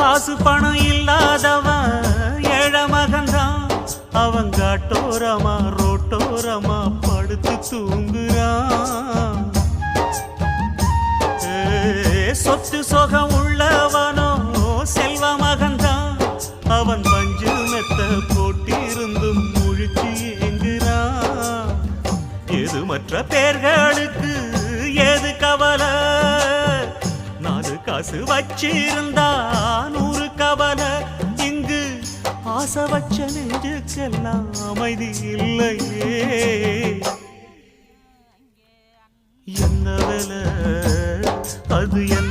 காசு பணம் இல்லாதவன் ஏழை மகன்தான். அவன் காட்டோரமா ரோட்டோரமா படுத்து தூங்குறான். சொத்து சொகம் உள்ளவனோ செல்வ மகன்தான். அவன் பஞ்சு மெத்த போட்டிருந்தும் முழிச்சு ஏங்குறான். எது மற்ற பேர்களுக்கு ஏது கவலை? 4 காசு வச்சிருந்தா 100 கவலை. இங்கு ஆசை வச்ச நெஞ்சுக்கெல்லாம் அமைதி இல்லையே. என்ன வேலை அது? என்ன